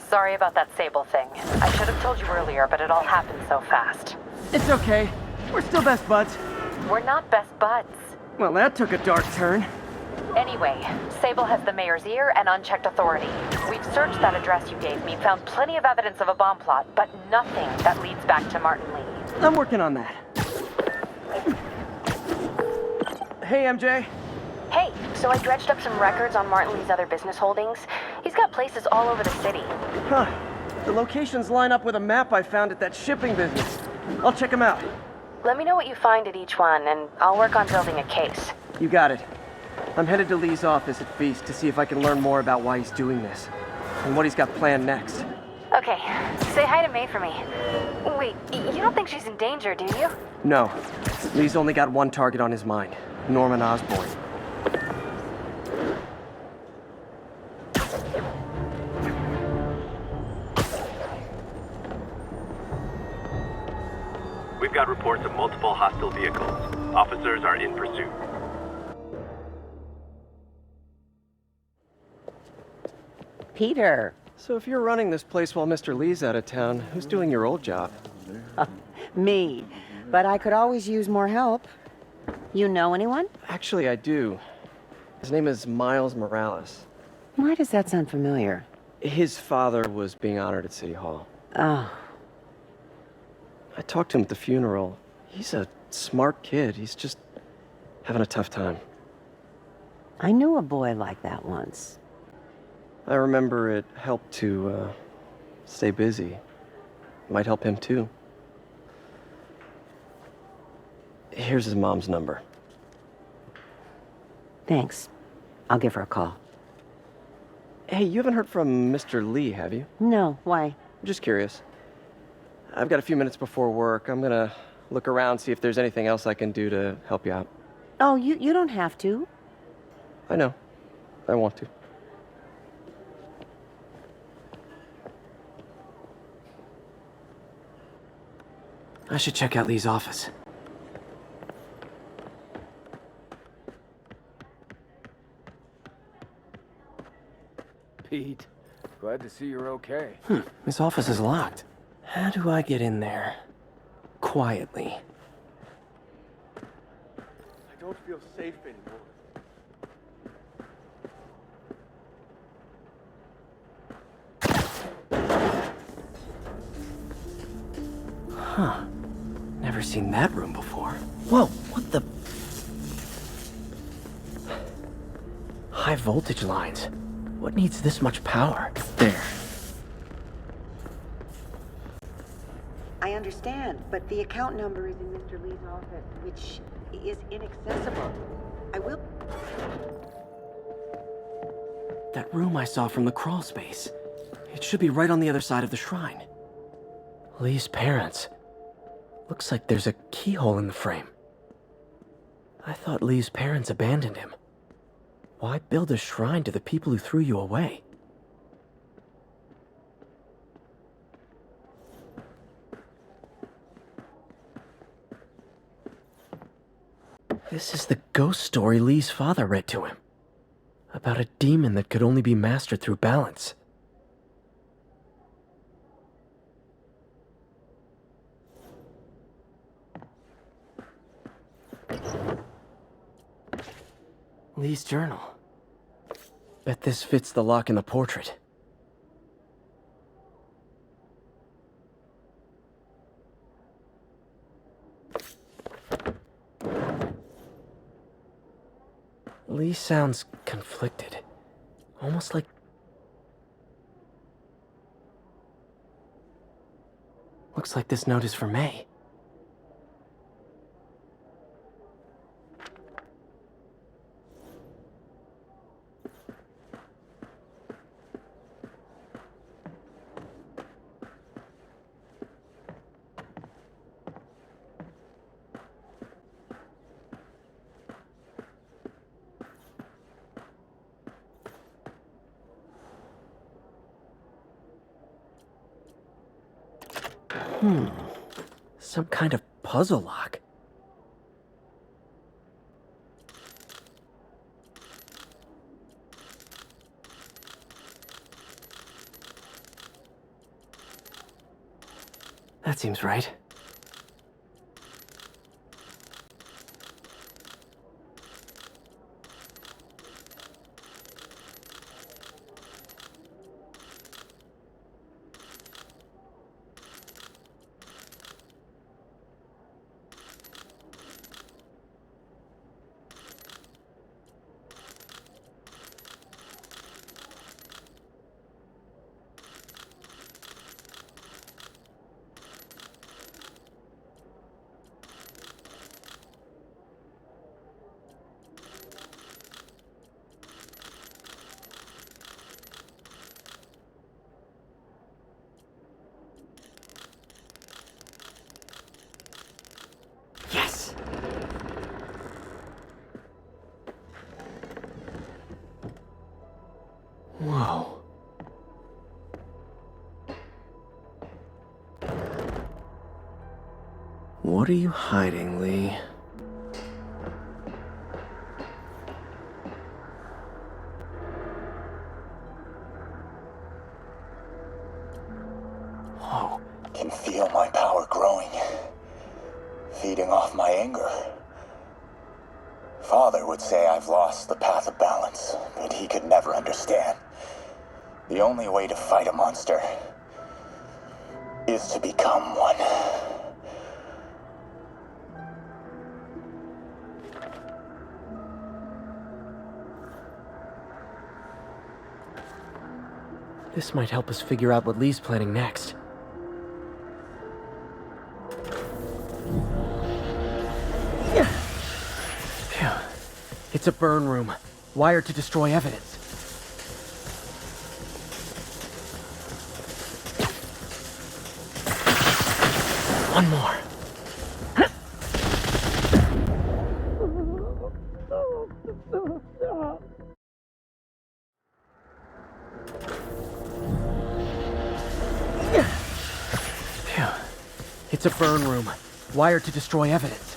Sorry about that Sable thing. I should have told you earlier, but it all happened so fast. It's okay. We're still best buds. We're not best buds. Well, that took a dark turn. Anyway, Sable has the mayor's ear and unchecked authority. We've searched that address you gave me, found plenty of evidence of a bomb plot, but nothing that leads back to Martin Lee. I'm working on that. Hey, MJ. Hey, so I dredged up some records on Martin Lee's other business holdings. He's got places all over the city. Huh. The locations line up with a map I found at that shipping business. I'll check them out. Let me know what you find at each one, and I'll work on building a case. You got it. I'm headed to Lee's office at Feast to see if I can learn more about why he's doing this, and what he's got planned next. Okay, say hi to May for me. Wait, you don't think she's in danger, do you? No. Lee's only got one target on his mind, Norman Osborn. We've got reports of multiple hostile vehicles. Officers are in pursuit. Peter. So if you're running this place while Mr. Lee's out of town, who's doing your old job? Me. But I could always use more help. You know anyone? Actually, I do. His name is Miles Morales. Why does that sound familiar? His father was being honored at City Hall. Oh. I talked to him at the funeral. He's a smart kid. He's just having a tough time. I knew a boy like that once. I remember it helped to, stay busy. Might help him, too. Here's his mom's number. Thanks. I'll give her a call. Hey, you haven't heard from Mr. Lee, have you? No, why? I'm just curious. I've got a few minutes before work. I'm gonna look around, see if there's anything else I can do to help you out. Oh, you don't have to. I know. I want to. I should check out Lee's office. Pete, glad to see you're okay. His office is locked. How do I get in there? Quietly. I don't feel safe anymore. Huh. Never seen that room before. Whoa, what the... High voltage lines. What needs this much power? There. I understand, but the account number is in Mr. Lee's office, which is inaccessible. I will... That room I saw from the crawl space. It should be right on the other side of the shrine. Lee's parents. Looks like there's a keyhole in the frame. I thought Lee's parents abandoned him. Why build a shrine to the people who threw you away? This is the ghost story Lee's father read to him. About a demon that could only be mastered through balance. Lee's journal. Bet this fits the lock in the portrait. Lee sounds conflicted. Almost like... Looks like this note is for May. Some kind of puzzle lock. That seems right. Yes! Whoa. What are you hiding, Lee? Whoa. Can feel my power growing, feeding off my anger. Father would say I've lost the path of balance, but he could never understand. The only way to fight a monster is to become one. This might help us figure out what Lee's planning next. Phew. It's a burn room, wired to destroy evidence. One more. Phew. It's a burn room, wired to destroy evidence.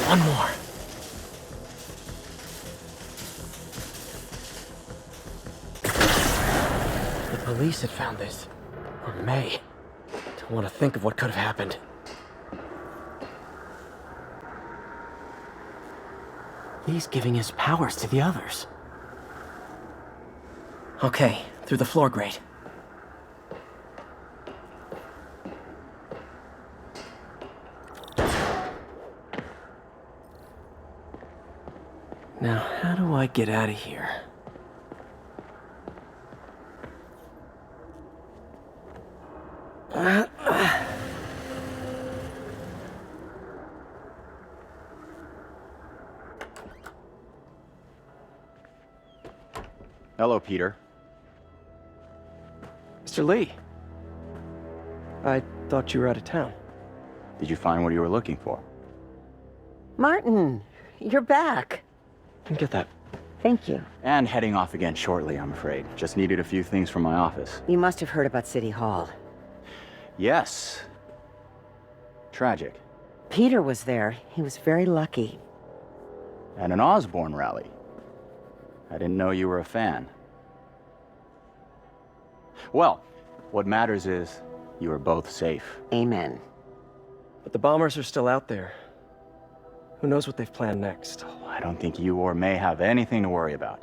One more. The police had found this. Or may. Don't want to think of what could have happened. He's giving his powers to the others. Okay, through the floor grate. Now, how do I get out of here? Hello, Peter. Mr. Lee. I thought you were out of town. Did you find what you were looking for? Martin, you're back. Didn't get that. Thank you. And heading off again shortly, I'm afraid. Just needed a few things from my office. You must have heard about City Hall. Yes. Tragic. Peter was there. He was very lucky. And an Osborne rally. I didn't know you were a fan. Well, what matters is you are both safe. Amen. But the bombers are still out there. Who knows what they've planned next? I don't think you or May have anything to worry about.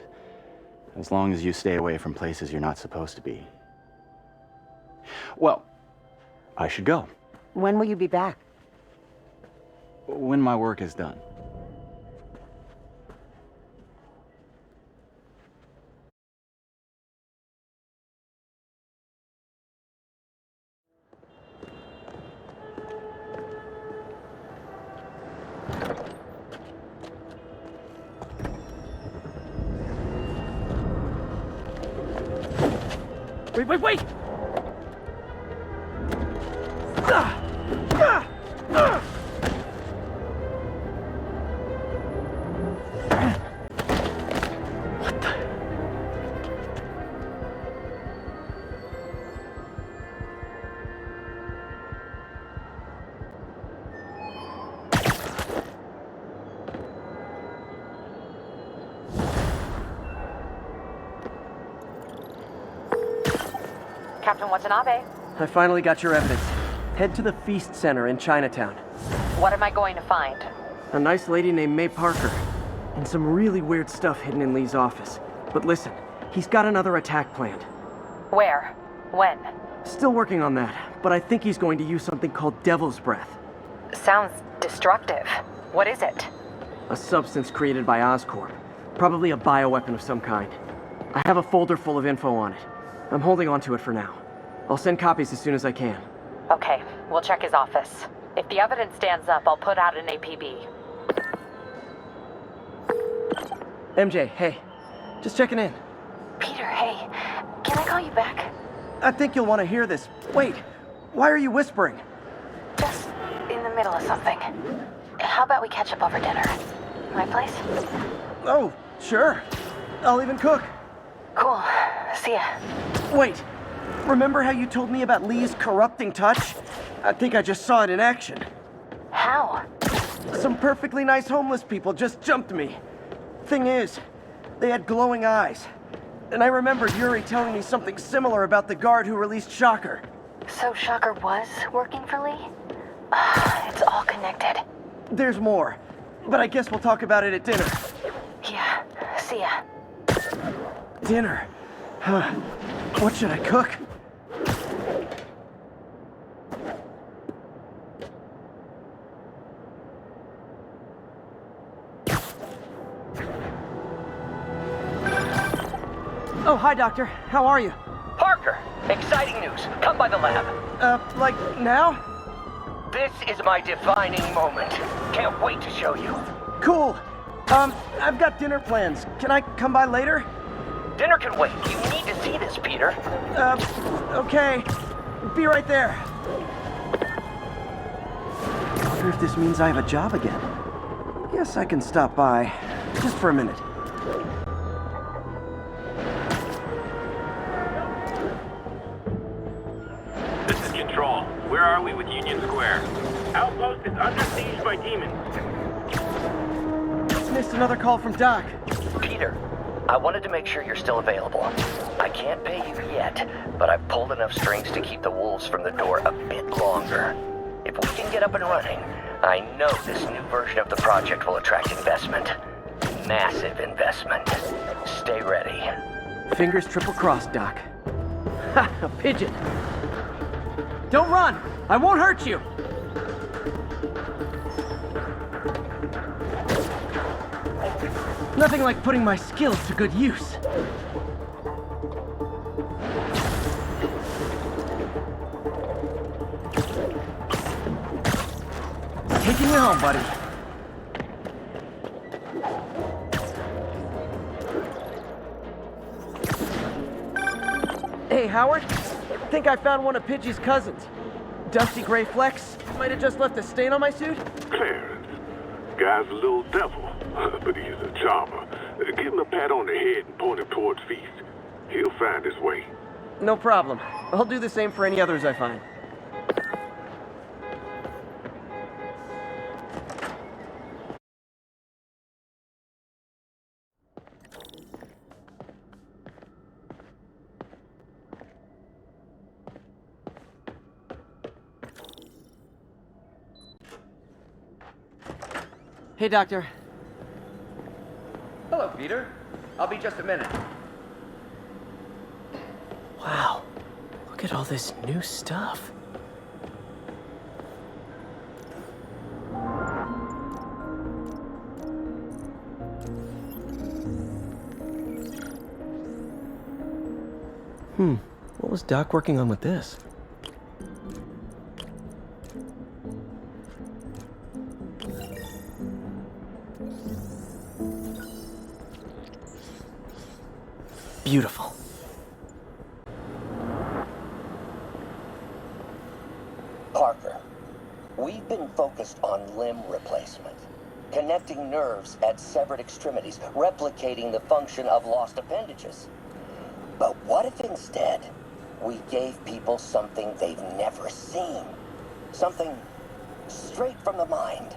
As long as you stay away from places you're not supposed to be. Well, I should go. When will you be back? When my work is done. Wait! What the? Captain Watanabe. I finally got your evidence. Head to the Feast Center in Chinatown. What am I going to find? A nice lady named May Parker. And some really weird stuff hidden in Lee's office. But listen, he's got another attack planned. Where? When? Still working on that, but I think he's going to use something called Devil's Breath. Sounds destructive. What is it? A substance created by Oscorp. Probably a bioweapon of some kind. I have a folder full of info on it. I'm holding on to it for now. I'll send copies as soon as I can. Okay, we'll check his office. If the evidence stands up, I'll put out an APB. MJ, hey. Just checking in. Peter, hey. Can I call you back? I think you'll want to hear this. Wait, why are you whispering? Just in the middle of something. How about we catch up over dinner? My place? Oh, sure. I'll even cook. Cool. See ya. Wait, remember how you told me about Lee's corrupting touch? I think I just saw it in action. How? Some perfectly nice homeless people just jumped me. Thing is, they had glowing eyes. And I remembered Yuri telling me something similar about the guard who released Shocker. So Shocker was working for Lee? It's all connected. There's more, but I guess we'll talk about it at dinner. Yeah, see ya. Dinner? Huh. What should I cook? Oh, hi, Doctor. How are you? Parker, exciting news. Come by the lab. Like now? This is my defining moment. Can't wait to show you. Cool. I've got dinner plans. Can I come by later? Dinner can wait. You need to see this, Peter. Okay. Be right there. I wonder if this means I have a job again. Guess I can stop by. Just for a minute. This is Control. Where are we with Union Square? Outpost is under siege by demons. Missed another call from Doc. Peter, I wanted to make sure you're still available. I can't pay you yet, but I've pulled enough strings to keep the wolves from the door a bit longer. If we can get up and running, I know this new version of the project will attract investment. Massive investment. Stay ready. Fingers triple crossed, Doc. Ha! A pigeon! Don't run! I won't hurt you! Nothing like putting my skills to good use. Taking you home, buddy. Hey, Howard. Think I found one of Pidgey's cousins. Dusty gray flecks. Might have just left a stain on my suit. Clarence. Guy's a little devil, but he's a charmer. Give him a pat on the head and point him towards Feast. He'll find his way. No problem. I'll do the same for any others I find. Hey, Doctor. Hello, Peter. I'll be just a minute. Wow. Look at all this new stuff. What was Doc working on with this? Beautiful. Parker, we've been focused on limb replacement, connecting nerves at severed extremities, replicating the function of lost appendages. But what if instead we gave people something they've never seen? Something straight from the mind.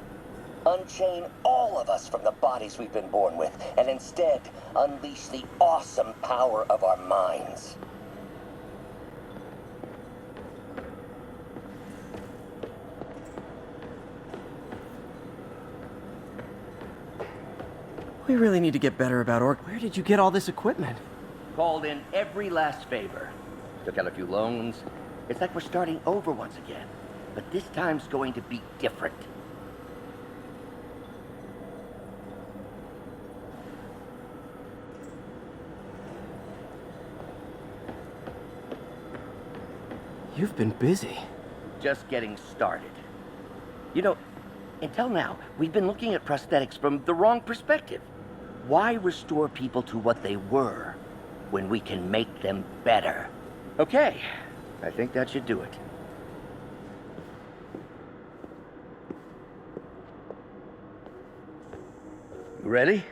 Unchain all of us from the bodies we've been born with, and instead unleash the awesome power of our minds. We really need to get better about Where did you get all this equipment? Called in every last favor. Took out a few loans. It's like we're starting over once again. But this time's going to be different. You've been busy. Just getting started. You know, until now, we've been looking at prosthetics from the wrong perspective. Why restore people to what they were when we can make them better? Okay, I think that should do it. You ready?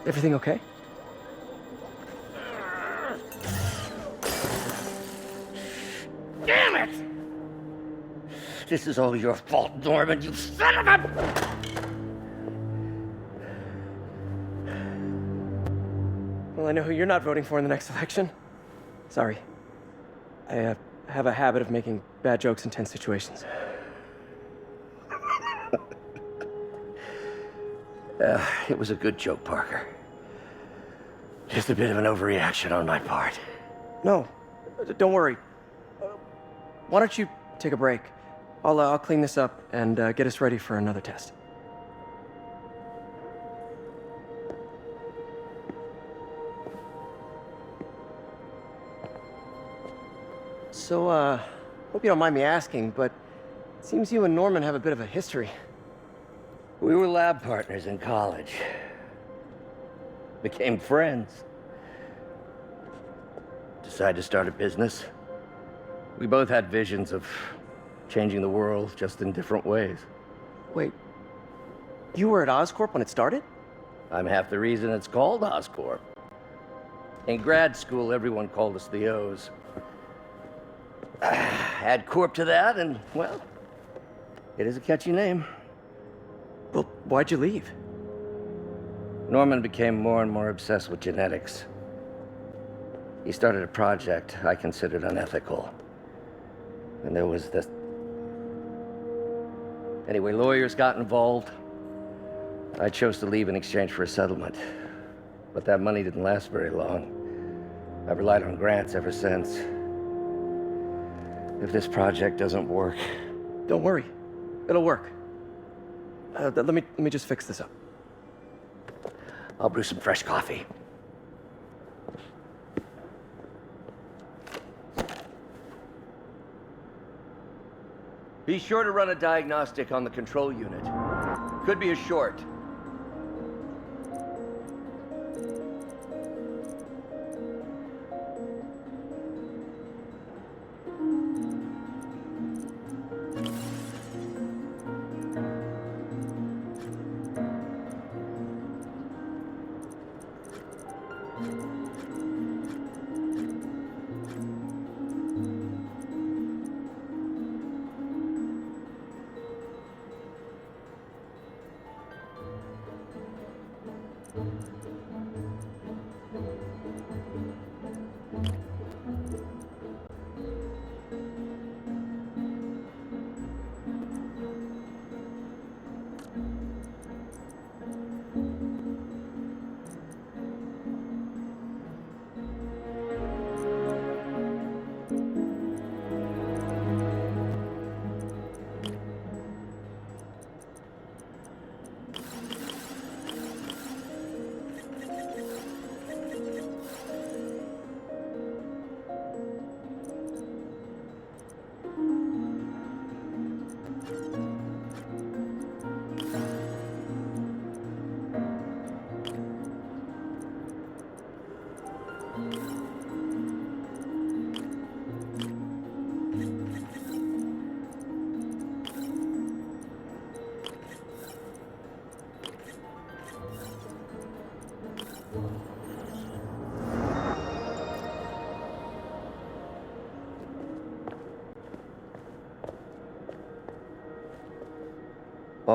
Everything okay? Damn it! This is all your fault, Norman, you son of a... Well, I know who you're not voting for in the next election. Sorry. I have a habit of making bad jokes in tense situations. It was a good joke, Parker. Just a bit of an overreaction on my part. No, don't worry. Why don't you take a break? I'll clean this up and get us ready for another test. So, hope you don't mind me asking, but it seems you and Norman have a bit of a history. We were lab partners in college. Became friends. Decided to start a business. We both had visions of changing the world, just in different ways. Wait, you were at Oscorp when it started? I'm half the reason it's called Oscorp. In grad school, everyone called us the O's. Add Corp to that, and, well, it is a catchy name. Well, why'd you leave? Norman became more and more obsessed with genetics. He started a project I considered unethical. And there was this... Anyway, lawyers got involved. I chose to leave in exchange for a settlement. But that money didn't last very long. I've relied on grants ever since. If this project doesn't work... Don't worry. It'll work. Let me just fix this up. I'll brew some fresh coffee. Be sure to run a diagnostic on the control unit. Could be a short.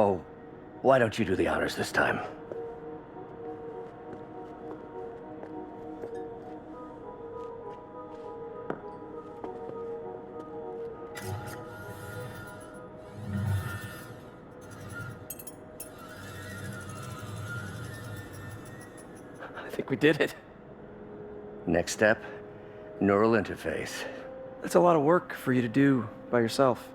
Oh, why don't you do the honors this time? I think we did it. Next step, neural interface. That's a lot of work for you to do by yourself.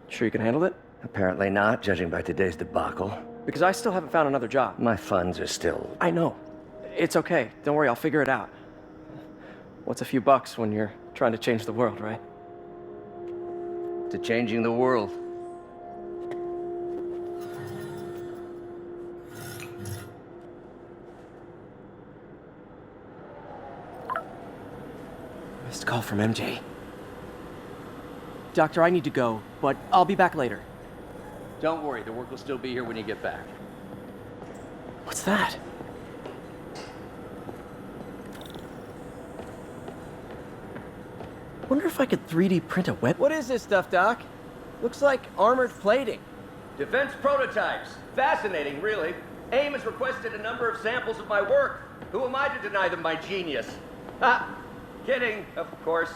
Sure you can handle it? Apparently not, judging by today's debacle. Because I still haven't found another job. My funds are still... I know. It's okay. Don't worry, I'll figure it out. What's a few bucks when you're trying to change the world, right? to changing the world. Missed call from MJ. Doctor, I need to go, but I'll be back later. Don't worry, the work will still be here when you get back. What's that? Wonder if I could 3D print a web... What is this stuff, Doc? Looks like armored plating. Defense prototypes. Fascinating, really. AIM has requested a number of samples of my work. Who am I to deny them my genius? Ah, kidding, of course.